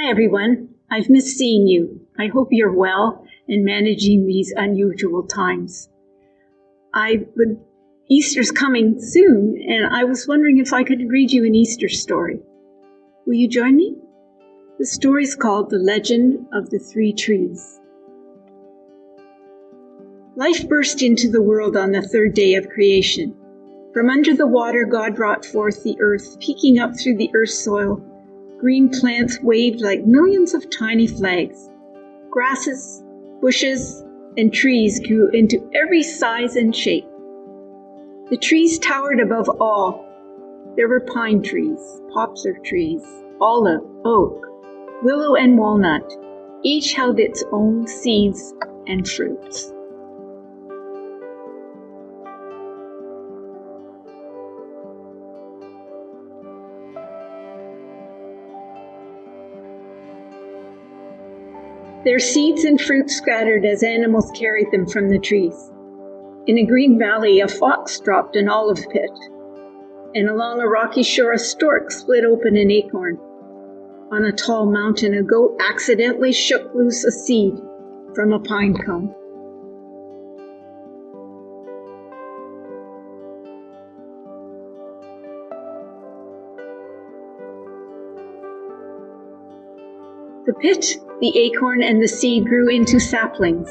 Hi everyone, I've missed seeing you. I hope you're well and managing these unusual times. Easter's coming soon, and I was wondering if I could read you an Easter story. Will you join me? The story's called The Legend of the Three Trees. Life burst into the world on the third day of creation. From under the water, God brought forth the earth, peeking up through the earth's soil. Green plants waved like millions of tiny flags. Grasses, bushes, and trees grew into every size and shape. The trees towered above all. There were pine trees, poplar trees, olive, oak, willow, and walnut. Each held its own seeds and fruits. Their seeds and fruit scattered as animals carried them from the trees. In a green valley, a fox dropped an olive pit, and along a rocky shore, a stork split open an acorn. On a tall mountain, a goat accidentally shook loose a seed from a pine cone. The pit, the acorn, and the seed grew into saplings.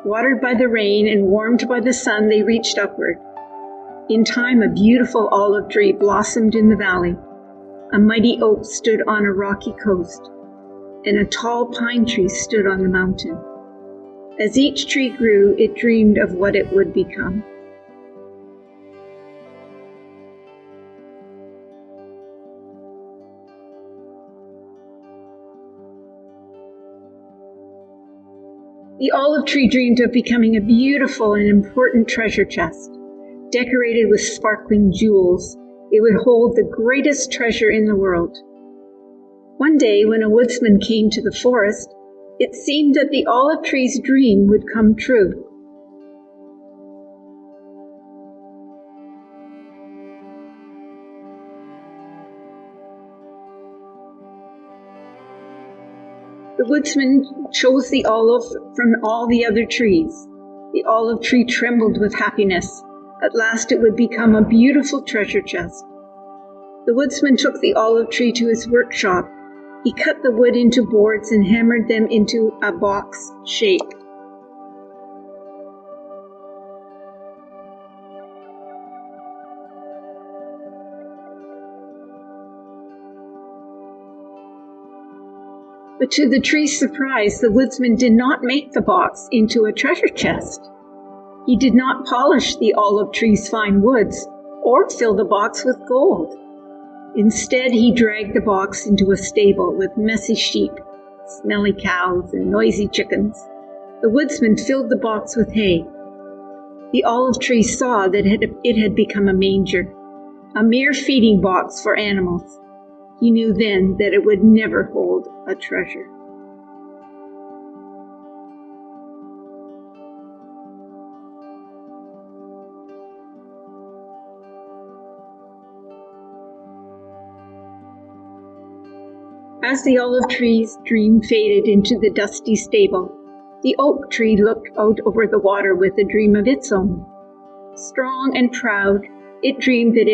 Watered by the rain and warmed by the sun, they reached upward. In time, a beautiful olive tree blossomed in the valley. A mighty oak stood on a rocky coast, and a tall pine tree stood on the mountain. As each tree grew, it dreamed of what it would become. The olive tree dreamed of becoming a beautiful and important treasure chest. Decorated with sparkling jewels, it would hold the greatest treasure in the world. One day, when a woodsman came to the forest, it seemed that the olive tree's dream would come true. The woodsman chose the olive from all the other trees. The olive tree trembled with happiness. At last it would become a beautiful treasure chest. The woodsman took the olive tree to his workshop. He cut the wood into boards and hammered them into a box shape. But to the tree's surprise, the woodsman did not make the box into a treasure chest. He did not polish the olive tree's fine woods or fill the box with gold. Instead, he dragged the box into a stable with messy sheep, smelly cows, and noisy chickens. The woodsman filled the box with hay. The olive tree saw that it had become a manger, a mere feeding box for animals. He knew then that it would never hold a treasure. As the olive tree's dream faded into the dusty stable, the oak tree looked out over the water with a dream of its own. Strong and proud, it dreamed that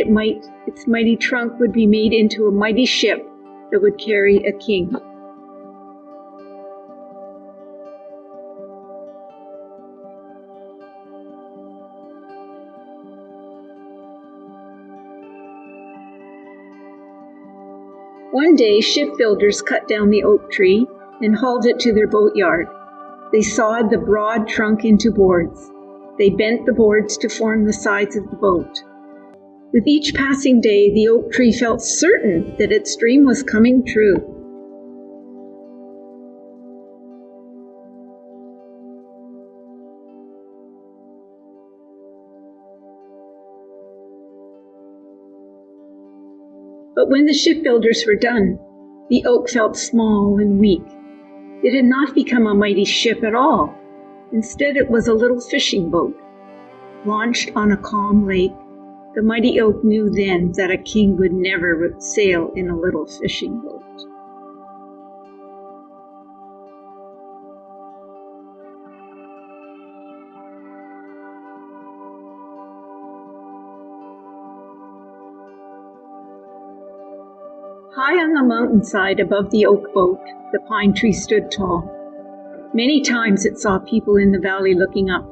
its mighty trunk would be made into a mighty ship that would carry a king. One day, shipbuilders cut down the oak tree and hauled it to their boatyard. They sawed the broad trunk into boards. They bent the boards to form the sides of the boat. With each passing day, the oak tree felt certain that its dream was coming true. But when the shipbuilders were done, the oak felt small and weak. It had not become a mighty ship at all. Instead, it was a little fishing boat. Launched on a calm lake, the mighty oak knew then that a king would never sail in a little fishing boat. High on the mountainside above the oak boat, the pine tree stood tall. Many times it saw people in the valley looking up.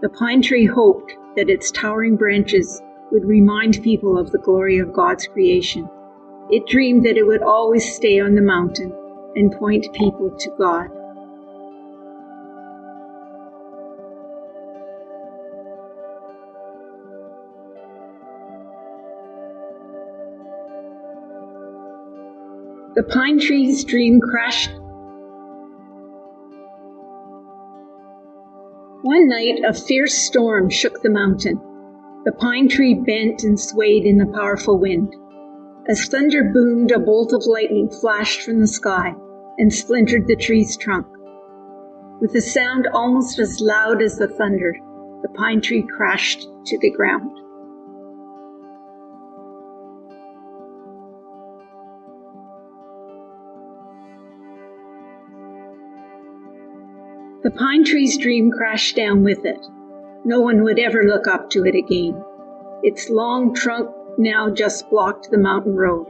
The pine tree hoped that its towering branches would remind people of the glory of God's creation. It dreamed that it would always stay on the mountain and point people to God. The pine tree's dream crashed. One night, a fierce storm shook the mountain. The pine tree bent and swayed in the powerful wind. As thunder boomed, a bolt of lightning flashed from the sky and splintered the tree's trunk. With a sound almost as loud as the thunder, the pine tree crashed to the ground. The pine tree's dream crashed down with it. No one would ever look up to it again. Its long trunk now just blocked the mountain road.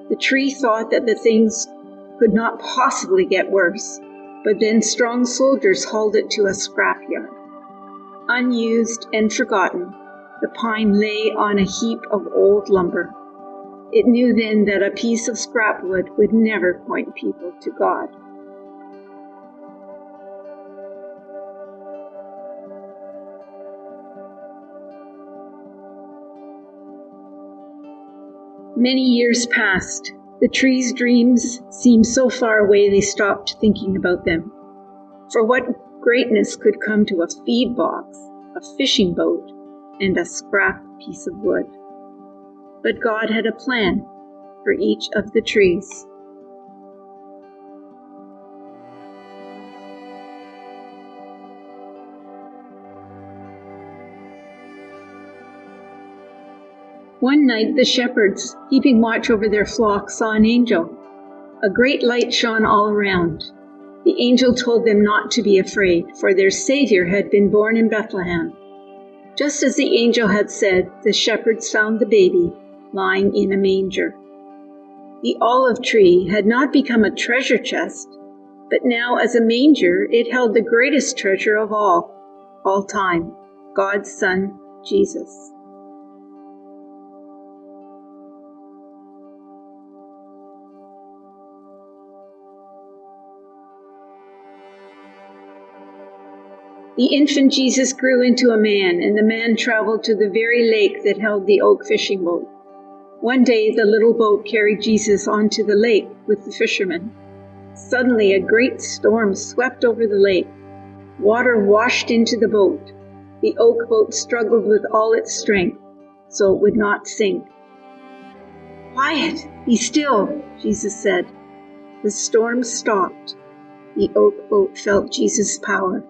The tree thought that the things could not possibly get worse, but then strong soldiers hauled it to a scrapyard. Unused and forgotten, the pine lay on a heap of old lumber. It knew then that a piece of scrap wood would never point people to God. Many years passed. The tree's dreams seemed so far away they stopped thinking about them. For what greatness could come to a feed box, a fishing boat, and a scrap piece of wood? But God had a plan for each of the trees. One night the shepherds, keeping watch over their flock, saw an angel. A great light shone all around. The angel told them not to be afraid, for their Savior had been born in Bethlehem. Just as the angel had said, the shepherds found the baby lying in a manger. The olive tree had not become a treasure chest, but now as a manger it held the greatest treasure of all time, God's Son, Jesus. The infant Jesus grew into a man, and the man traveled to the very lake that held the oak fishing boat. One day the little boat carried Jesus onto the lake with the fishermen. Suddenly a great storm swept over the lake. Water washed into the boat. The oak boat struggled with all its strength, so it would not sink. "Quiet, be still," Jesus said. The storm stopped. The oak boat felt Jesus' power.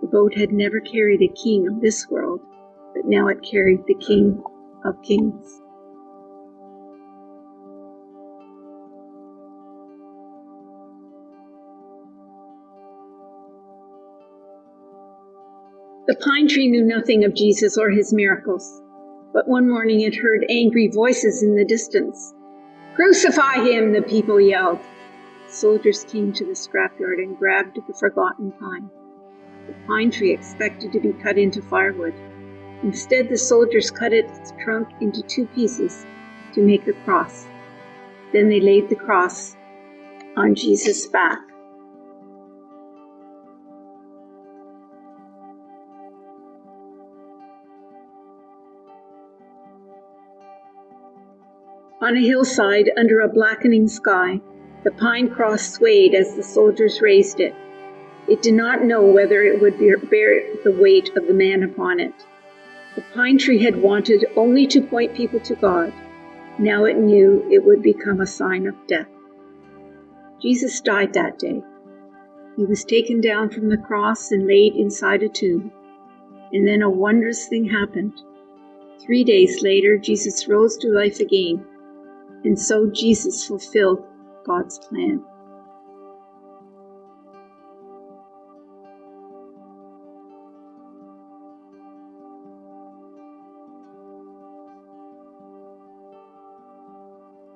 The boat had never carried a king of this world, but now it carried the King of Kings. The pine tree knew nothing of Jesus or his miracles, but one morning it heard angry voices in the distance. "Crucify him!" the people yelled. Soldiers came to the scrapyard and grabbed the forgotten pine. The pine tree expected to be cut into firewood. Instead, the soldiers cut its trunk into 2 pieces to make a cross. Then they laid the cross on Jesus' back. On a hillside under a blackening sky, the pine cross swayed as the soldiers raised it. It did not know whether it would bear the weight of the man upon it. The pine tree had wanted only to point people to God. Now it knew it would become a sign of death. Jesus died that day. He was taken down from the cross and laid inside a tomb. And then a wondrous thing happened. 3 days later, Jesus rose to life again. And so Jesus fulfilled God's plan.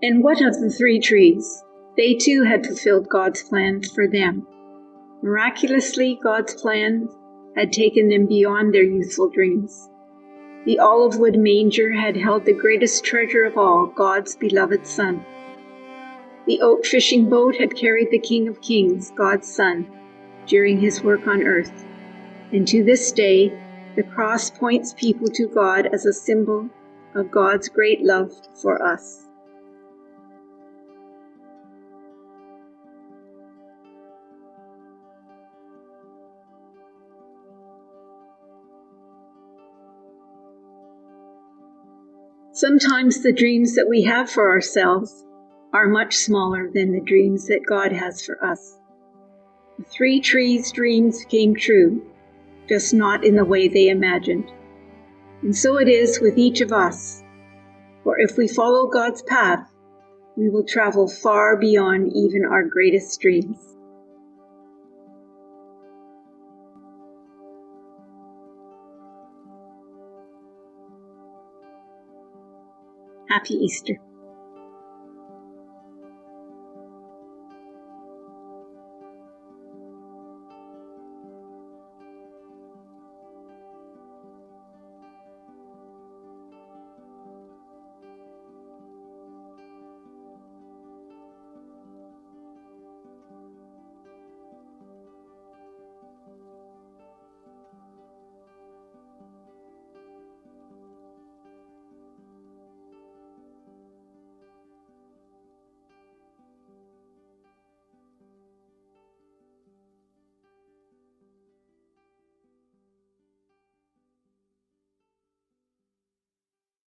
And what of the 3 trees? They too had fulfilled God's plan for them. Miraculously, God's plan had taken them beyond their youthful dreams. The olive wood manger had held the greatest treasure of all, God's beloved Son. The oak fishing boat had carried the King of Kings, God's Son, during his work on earth. And to this day, the cross points people to God as a symbol of God's great love for us. Sometimes the dreams that we have for ourselves are much smaller than the dreams that God has for us. The 3 trees' dreams came true, just not in the way they imagined. And so it is with each of us. For if we follow God's path, we will travel far beyond even our greatest dreams. Happy Easter.